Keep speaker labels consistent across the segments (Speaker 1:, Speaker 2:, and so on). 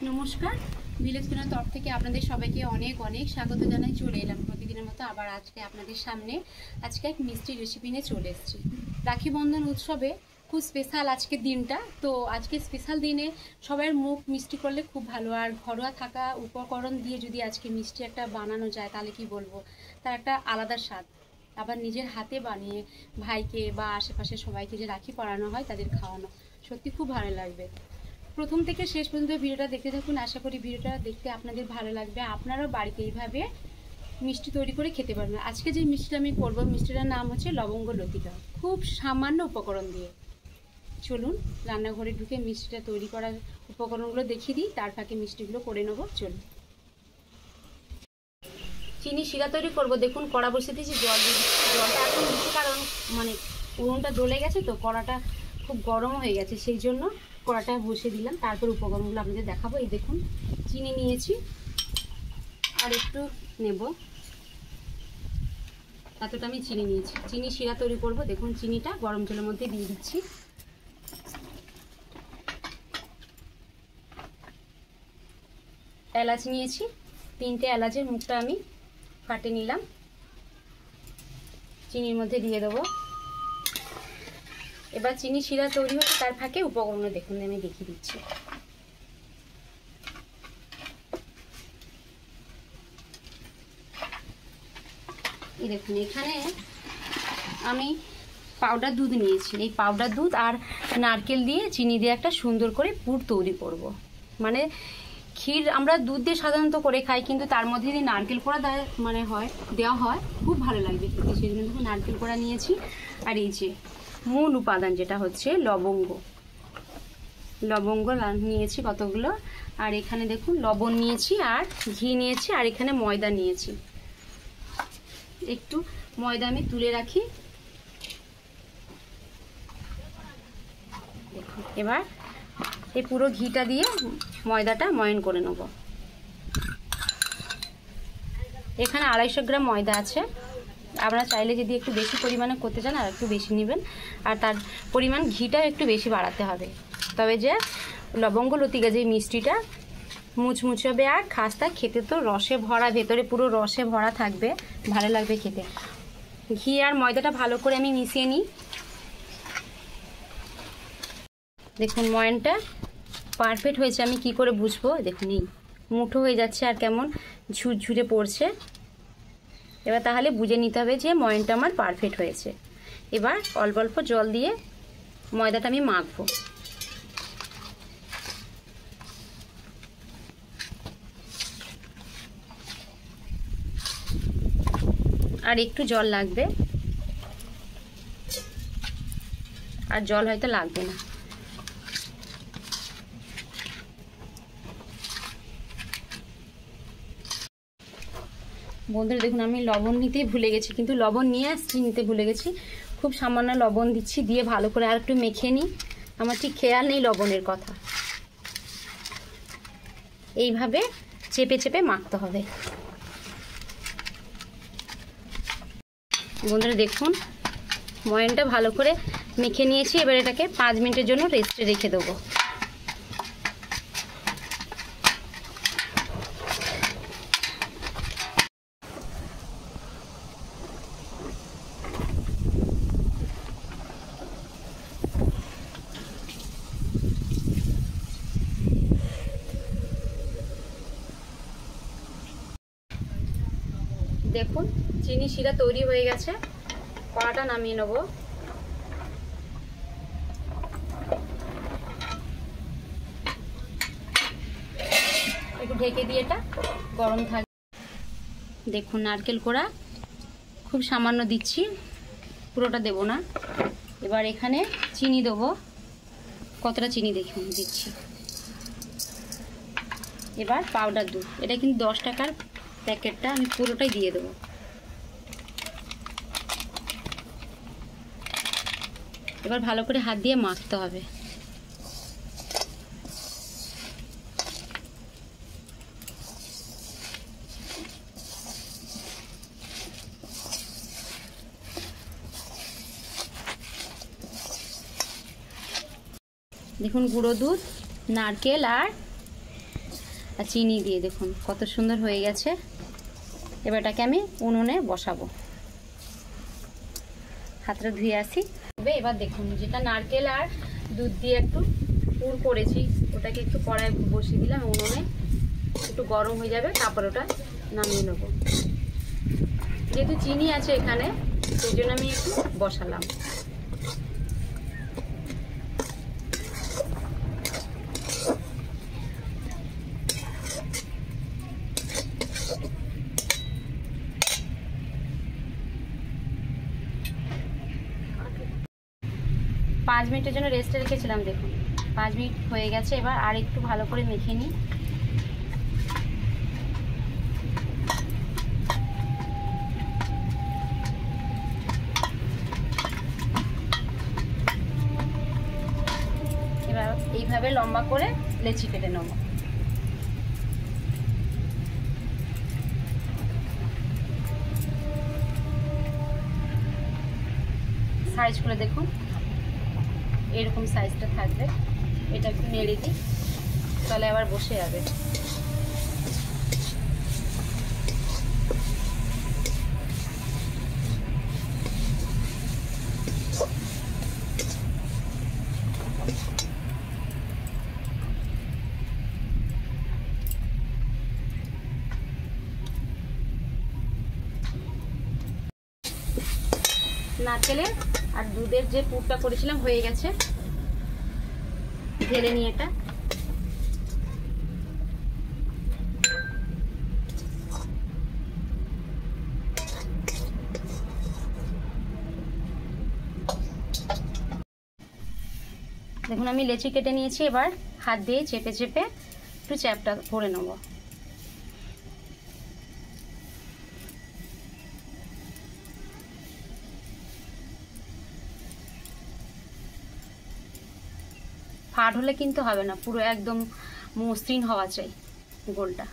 Speaker 1: নমস্কার, ভিলেজ কিনার তরফ থেকে আপনাদের সবাইকে অনেক অনেক স্বাগত জানাই। চলে এলাম প্রতিদিনের মতো আবার আজকে আপনাদের সামনে। আজকে এক মিষ্টি রেসিপি নিয়ে চলে এসেছি। রাখি বন্ধন উৎসবে খুব স্পেশাল আজকের দিনটা। তো আজকে স্পেশাল দিনে সবার মুখ মিষ্টি করলে খুব ভালো। আর ঘরোয়া থাকা উপকরণ দিয়ে যদি আজকে মিষ্টি একটা বানানো যায় তাহলে কি বলবো, তার একটা আলাদা স্বাদ। আবার নিজের হাতে বানিয়ে ভাইকে বা আশেপাশে সবাইকে যে রাখি পরানো হয় তাদের খাওয়ানো, সত্যি খুব ভালো লাগবে। প্রথম থেকে শেষ পর্যন্ত ভিডিওটা দেখতে থাকুন। আশা করি ভিডিওটা দেখতে আপনাদের ভালো লাগবে। আপনারাও বাড়িতে এইভাবে মিষ্টি তৈরি করে খেতে পারবেন। আজকে যে মিষ্টিটা আমি করবো, মিষ্টিটার নাম হচ্ছে লবঙ্গ লতিকা। খুব সামান্য উপকরণ দিয়ে চলুন রান্নাঘরে ঢুকে মিষ্টিটা তৈরি করার উপকরণগুলো দেখিয়ে দিই, তার ফাঁকে মিষ্টিগুলো করে নেবো। চলুন। চিনি শিরা তৈরি করব। দেখুন কড়া বসিয়ে দিয়েছি, জল দিয়ে দিচ্ছি। জলটা এখন দিচ্ছি কারণ উনুনটা জ্বলে গেছে, তো কড়াটা খুব গরম হয়ে গেছে, সেই জন্য কড়াটা বসিয়ে দিলাম। তারপর উপকরণগুলো আপনাদের দেখাবো। এই দেখুন চিনি নিয়েছি আর একটু নেব, এতটা আমি চিনি নিয়েছি। চিনি শিরা তৈরি করব। দেখুন চিনিটা গরম জলের মধ্যে দিয়ে দিচ্ছি। এলাচ নিয়েছি, 3টে এলাচের মুখটা আমি কাটে নিলাম, চিনির মধ্যে দিয়ে দেবো। এবার চিনি শিরা তৈরি হচ্ছে, তার ফাঁকে উপকরণ দেখুন আমি দেখিয়ে দিচ্ছি। এই দেখুন এখানে আমি পাউডার দুধ নিয়েছি। এই পাউডার দুধ আর নারকেল দিয়ে চিনি দিয়ে একটা সুন্দর করে পুর তৈরি করব। মানে ক্ষীর আমরা দুধ দিয়ে সাধারণত করে খাই, কিন্তু তার মধ্যে যদি নারকেল কোড়া দেওয়া হয় খুব ভালো লাগবে খেতে। সেই জন্য দেখুন নারকেল কোড়া নিয়েছি। আর এই যে মূল উপাদান যেটা হচ্ছে লবঙ্গ নিয়েছি কতগুলো। আর এখানে দেখুন লবণ নিয়েছি, আর ঘি নিয়েছি, আর এখানে ময়দা নিয়েছি। একটু ময়দা আমি তুলে রাখি। দেখুন এবার এই পুরো ঘিটা দিয়ে ময়দাটা ময়ন করে নেব। এখানে 250 গ্রাম ময়দা আছে। আপনারা চাইলে যদি একটু বেশি পরিমাণে করতে চান আর একটু বেশি নেবেন, আর তার পরিমাণ ঘিটাও একটু বেশি বাড়াতে হবে। তবে যে লবঙ্গ লতিকা যে মিষ্টিটা মুচমুচে হবে আর খাস্তা, খেতে তো রসে ভরা, ভেতরে পুরো রসে ভরা থাকবে, ভালো লাগবে খেতে। ঘি আর ময়দাটা ভালো করে আমি মিশিয়ে নিই। দেখুন ময়নটা পারফেক্ট হয়েছে। আমি কি করে বুঝবো? দেখুন এই মুঠো হয়ে যাচ্ছে আর কেমন ঝুরঝুরে পড়ছে। এবার তাহলে বুঝে নিতে হবে যে ময়নটা আমার পারফেক্ট হয়েছে। এবার অল্প অল্প জল দিয়ে ময়দাটা আমি মাখবো। আর একটু জল লাগবে, আর জল হয়তো লাগবে না। বন্ধুরা দেখুন আমি লবণ নিতেই ভুলে গেছি, কিন্তু লবণ নিয়ে আসছি, নিতে ভুলে গেছি। খুব সামান্য লবণ দিচ্ছি, দিয়ে ভালো করে আর একটু মেখে নিই। আমার ঠিক খেয়াল নেই লবণের কথা। এইভাবে চেপে চেপে মাখতে হবে। বন্ধুরা দেখুন ময়নটা ভালো করে মেখে নিয়েছি। এবার এটাকে 5 মিনিটের জন্য রেস্টে রেখে দেবো। দেখুন চিনি শিরা তৈরি হয়ে গেছে। কড়াটা নামিয়ে নেব। একটু ঢেকে দিয়ে এটা গরম থাকবে। দেখুন নারকেল কোড়া খুব সামান্য দিচ্ছি, পুরোটা দেব না। এবার এখানে চিনি দেবো, কতটা চিনি দেখুন দিচ্ছি। এবার পাউডার দুধ, এটা কিন্তু 10 টাকার প্যাকেটটা, আমি পুরোটাই দিয়ে দেবো। এবার ভালো করে হাত দিয়ে মাখতে হবে। দেখুন গুঁড়ো দুধ, নারকেল আর আর চিনি দিয়ে দেখুন কত সুন্দর হয়ে গেছে। এবার এটাকে আমি উনুনে বসাবো। হাতটা ধুয়ে আসি। এবার দেখুন যেটা নারকেল আর দুধ দিয়ে একটু পুর করেছি ওটাকে একটু কড়াই বসিয়ে দিলাম উনুনে, একটু গরম হয়ে যাবে, তারপর ওটা নামিয়ে নেবো। যেহেতু চিনি আছে এখানে সেই জন্য আমি একটু বসালাম। 5 মিনিটের জন্য রেস্টে রেখেছিলাম। দেখুন 5 মিনিট হয়ে গেছে। এবার আর একটু ভালো করে মেখে নিই। এবার এইভাবে লম্বা করে লেচি কেটে নেব। সাইজ করে দেখুন এরকম সাইজটা থাকবে। এটা একটু নেড়ে দিই, তাহলে আবার বসে যাবে। নারকেলের আর দুধের যে পুরটা করেছিলাম হয়ে গেছে। ঢেলে নিয়ে এটা দেখুন আমি লেচি কেটে নিয়েছি। এবার হাত দিয়ে চেপে চেপে একটু চ্যাপটা করে নেব। ফাট হলে কিন্তু হবে না, পুরো একদম মসৃণ হওয়া চাই গোলটা।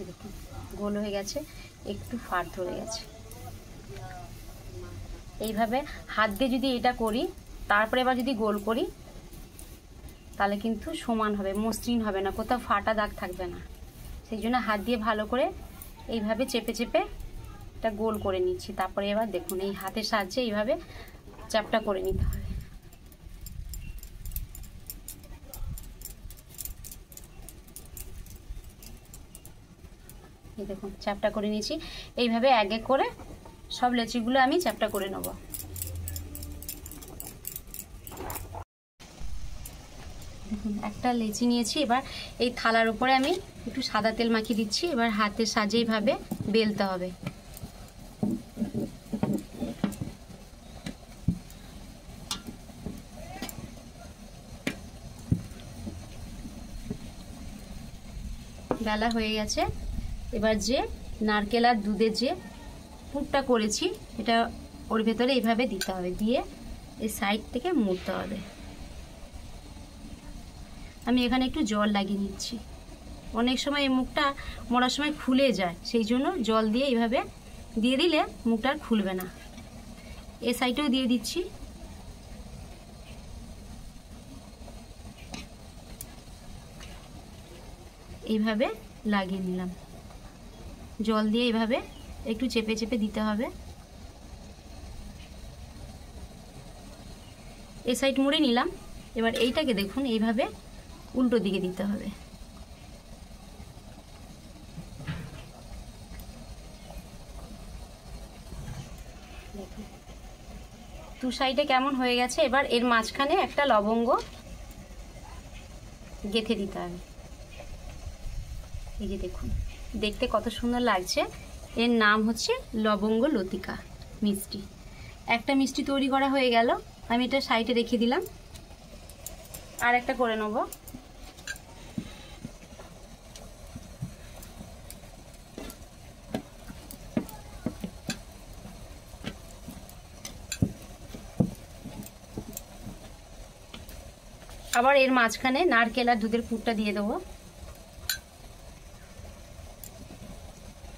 Speaker 1: দেখুন গোল হয়ে গেছে, একটু ফাট ধরে গেছে। এইভাবে হাত দিয়ে যদি এটা করি, তারপরে এবার যদি গোল করি, তাহলে কিন্তু সমান হবে, মসৃণ হবে না, কোথাও ফাটা দাগ থাকবে না। সেই জন্য হাত দিয়ে ভালো করে এইভাবে চেপে চেপে এটা গোল করে নিচ্ছি। তারপরে এবার দেখুন এই হাতের সাহায্যে এইভাবে চ্যাপটা করে নিতে হবে। এই দেখুন চ্যাপটা করে নিয়েছি। এইভাবে এক এক করে সব লেচিগুলো আমি চ্যাপটা করে নেব। দেখুন একটা লেচি নিয়েছি। এবার এই থালার উপরে আমি একটু সাদা তেল মাখিয়ে দিচ্ছি। এবার হাতের সাহায্যে এইভাবে বেলতে হবে। বেলা হয়ে গেছে। এবার যে নারকেল আর দুধের যে পুরটা করেছি এটা ওর ভেতরে এইভাবে দিতে হবে, দিয়ে এই সাইড থেকে মুড়তে হবে। আমি এখানে একটু জল লাগিয়ে নিচ্ছি। অনেক সময় এই মুখটা মোড়ার সময় খুলে যায়, সেই জন্য জল দিয়ে এইভাবে দিয়ে দিলে মুখটা আর খুলবে না। এ সাইডেও দিয়ে দিচ্ছি। এইভাবে লাগিয়ে নিলাম। জল দিয়ে এইভাবে একটু চেপে চেপে দিতে হবে। এই সাইড মুড়ে নিলাম। এবার এইটাকে দেখুন এইভাবে উল্টো দিকে দিতে হবে। দু সাইডে কেমন হয়ে গেছে। এবার এর মাঝখানে একটা লবঙ্গ গেঁথে দিতে হবে। এই যে দেখুন দেখতে কত সুন্দর লাগছে। এর নাম হচ্ছে লবঙ্গ লতিকা মিষ্টি। একটা মিষ্টি তৈরি করা হয়ে গেল, আমি এটা সাইডে রেখে দিলাম। আর একটা করে নেব। আবার এর মাঝখানে নারকেল আর দুধের পুরটা দিয়ে দেবো।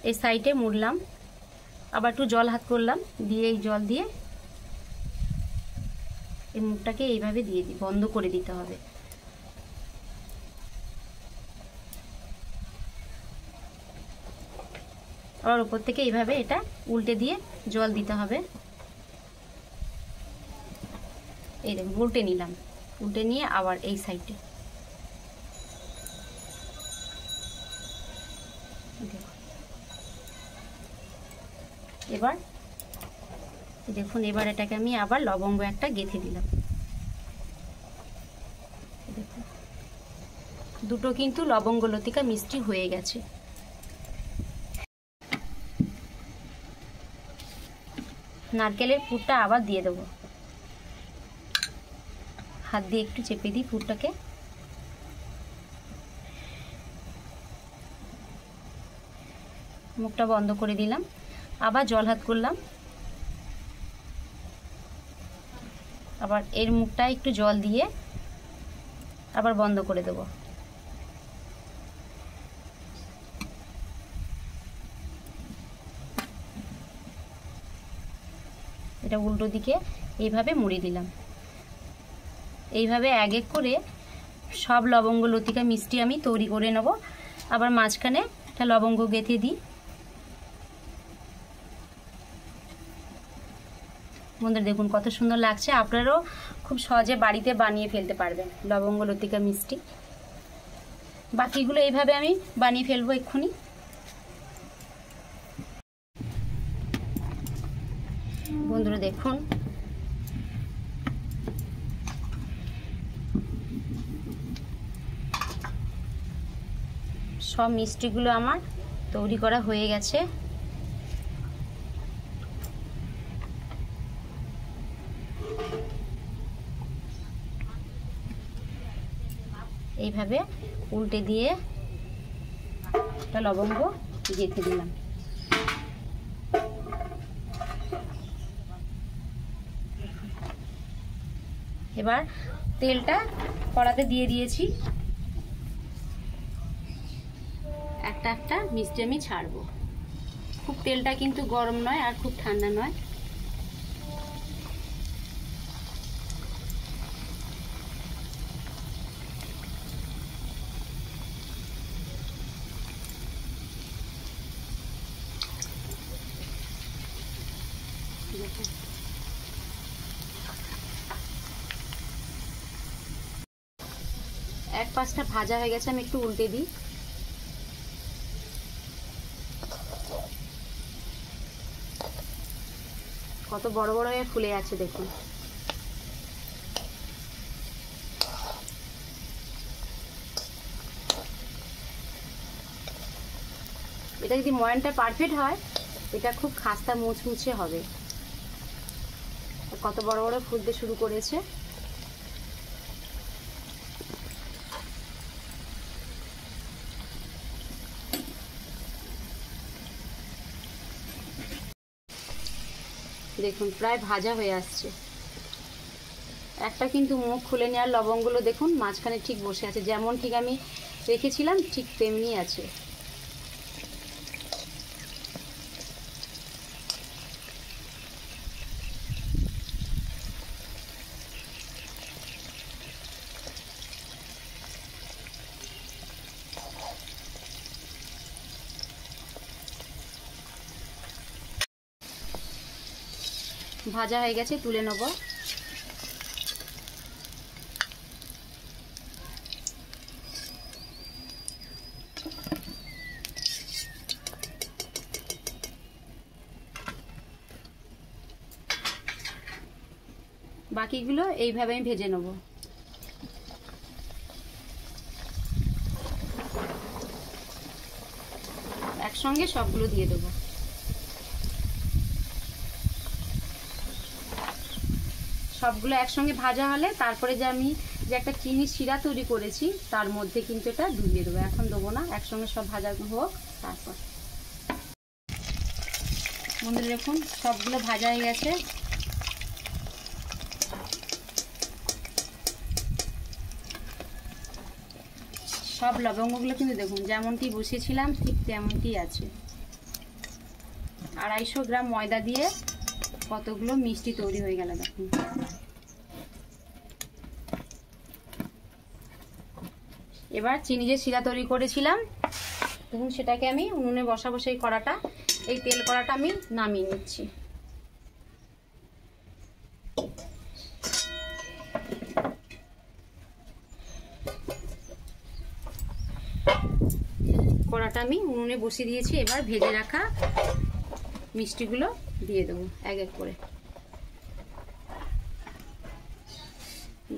Speaker 1: এই সাইডে মুড়লাম, আবার একটু জল হাত করলাম, দিয়ে এই জল দিয়ে এই মুখটাকে এইভাবে দিয়ে দিই, বন্ধ করে দিতে হবে। আর উপর থেকে এইভাবে এটা উল্টে দিয়ে জল দিতে হবে। এই দেখুন উল্টে নিলাম, উল্টে নিয়ে আবার এই সাইডে এবার দেখুন, এবার এটাকে আমি আবার লবঙ্গ একটা গেঁথে দিলাম। দেখুন দুটো কিন্তু লবঙ্গ লতিকা মিষ্টি হয়ে গেছে। নারকেলের পুরটা আবার দিয়ে দেবো, হাত দিয়ে একটু চেপে দিই পুরটাকে। মুখটা বন্ধ করে দিলাম, আবার জল হাত করলাম, আবার এর মুখটা একটু জল দিয়ে আবার বন্ধ করে দেবো। এটা উল্টো দিকে এইভাবে মুড়ে দিলাম। এইভাবে এক এক করে সব লবঙ্গ লতিকা মিষ্টি আমি তৈরি করে নেব। আবার মাঝখানে একটা লবঙ্গ গেঁথে দিই। বন্ধুরা দেখুন কত সুন্দর লাগছে, আপনারাও খুব সহজে বাড়িতে বানিয়ে ফেলতে পারবেন লবঙ্গ লতিকা মিষ্টি। বাকিগুলো এইভাবে আমি বানিয়ে ফেলবো এক্ষুনি। বন্ধুরা দেখুন সব মিষ্টিগুলো আমার তৈরি করা হয়ে গেছে। এইভাবে উল্টে দিয়ে একটা লবঙ্গ গেঁথে দিলাম। এবার তেলটা কড়াতে দিয়ে দিয়েছি, একটা একটা মিষ্টি আমি ছাড়বো। খুব তেলটা কিন্তু গরম নয় আর খুব ঠান্ডা নয়। এক পাশটা ভাজা হয়ে গেছে, আমি একটু উল্টে দিই। কত বড় বড় হয়ে ফুলে আছে দেখুন। এটা যদি ময়ানটা পারফেক্ট হয় এটা খুব খাস্তা মুচমুচে হবে। কত বড় বড় ফুলতে শুরু করেছে। দেখুন প্রায় ভাজা হয়ে আসছে। একটা কিন্তু মুখ খুলে নেওয়ার লবঙ্গগুলো দেখুন মাঝখানে ঠিক বসে আছে, যেমন ঠিক আমি রেখেছিলাম ঠিক তেমনি আছে। ভাজা হয়ে গেছে, তুলে নেব। বাকিগুলো এইভাবে আমি ভেজে নেব। একসঙ্গে সবগুলো দিয়ে দেবো। সবগুলো একসঙ্গে ভাজা হলে তারপরে যে আমি যে একটা চিনির শিরা তৈরি করেছি তার মধ্যে কিন্তু এটা ডুবিয়ে দেবো। এখন দেবো না, একসঙ্গে সব ভাজা হোক তারপর। বন্ধুরা দেখুন সবগুলো ভাজা হয়ে গেছে। সব লবঙ্গগুলো কিন্তু দেখুন যেমনটি বসিয়েছিলাম ঠিক তেমনটি আছে। 250 গ্রাম ময়দা দিয়ে কতগুলো মিষ্টি তৈরি হয়ে গেল দেখুন। এবার চিনি যে শিরা তৈরি করেছিলাম, দেখুন সেটাকে আমি উনুনে বসাবো। সেই কড়াটা, এই তেল কড়াটা আমি নামিয়ে নিচ্ছি। কড়াটা আমি উনুনে বসিয়ে দিয়েছি। এবার ভেজে রাখা মিষ্টিগুলো দিয়ে দেবো এক এক করে।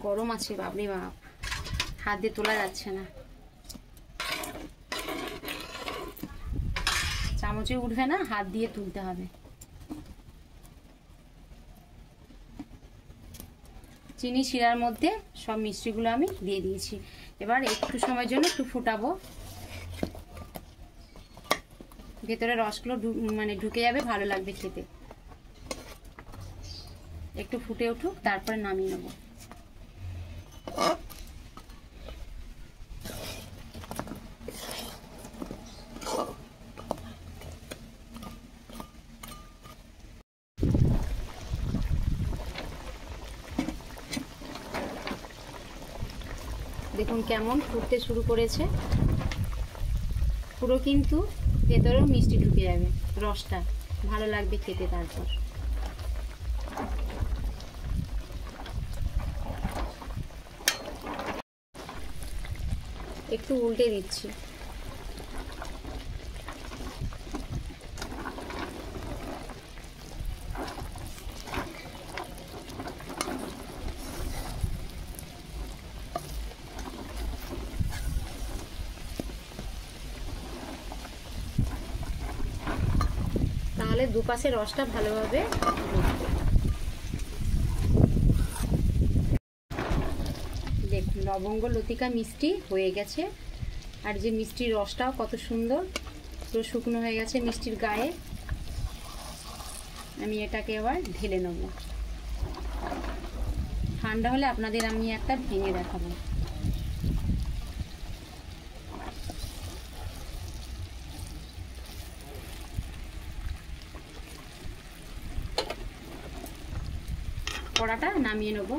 Speaker 1: গরম আছে বাপরে বাপ, হাত দিয়ে তোলা যাচ্ছে না, চামচে উঠবে না, হাত দিয়ে তুলতে হবে। চিনি শিরার মধ্যে সব মিষ্টিগুলো আমি দিয়ে দিয়েছি। এবার একটু সময়ের জন্য একটু ফুটাবো, ভেতরে রসগুলো মানে ঢুকে যাবে, ভালো লাগবে খেতে। একটু ফুটে উঠুক, তারপরে নামিয়ে নেব। দেখুন কেমন ফুটতে শুরু করেছে, পুরো কিন্তু ভেতরেও মিষ্টি ঢুকে যাবে, রসটা ভালো লাগবে খেতে। তারপর একটু উল্টে দিচ্ছি। তাহলে দুপাশে রসটা ভালোভাবে দেখুন লবঙ্গ লতিকা মিষ্টি হয়ে গেছে। আর যে মিষ্টির রসটাও কত সুন্দর পুরো শুকনো হয়ে গেছে মিষ্টির গায়ে। আমি এটাকে এবার ঢেলে নেব। ঠান্ডা হলে আপনাদের আমি একটা ভেঙে দেখাবো। কড়াটা নামিয়ে নেব।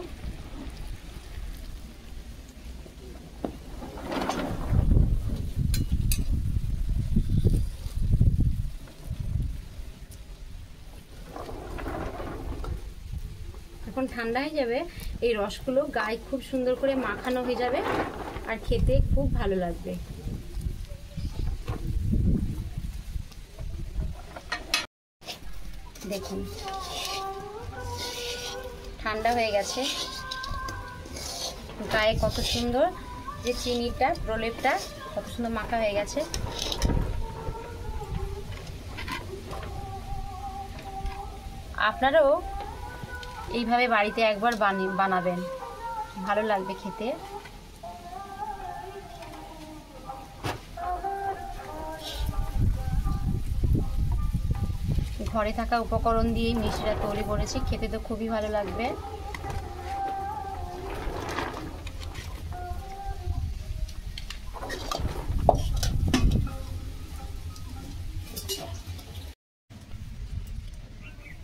Speaker 1: এখন ঠান্ডা হয়ে যাবে, এই রসগুলো গায়ে খুব সুন্দর করে মাখানো হয়ে যাবে আর খেতে খুব ভালো লাগবে। দেখুন ঠান্ডা হয়ে গেছে, গায়ে কত সুন্দর যে চিনিটা প্রলেপটা কত সুন্দর মাখা হয়ে গেছে। আপনারাও এইভাবে বাড়িতে একবার বানাবেন, ভালো লাগবে খেতে। ঘরে থাকা উপকরণ দিয়ে মিষ্টিটা তৈরি করেছি, খেতে তো খুবই ভালো লাগবে।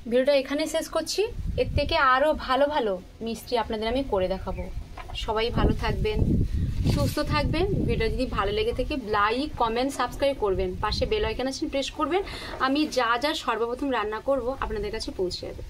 Speaker 1: ভিডিওটা এখানে শেষ করছি। এর থেকে আরও ভালো ভালো মিষ্টি আপনাদের আমি করে দেখাবো। সবাই ভালো থাকবেন, সুস্থ থাকবেন। ভিডিও যদি ভালো লেগে থাকে লাইক কমেন্ট সাবস্ক্রাইব করবেন, পাশে বেল আইকন আছে প্রেস করবেন। আমি যা যা সর্বপ্রথম রান্না করব আপনাদের কাছে পৌঁছে যাবে।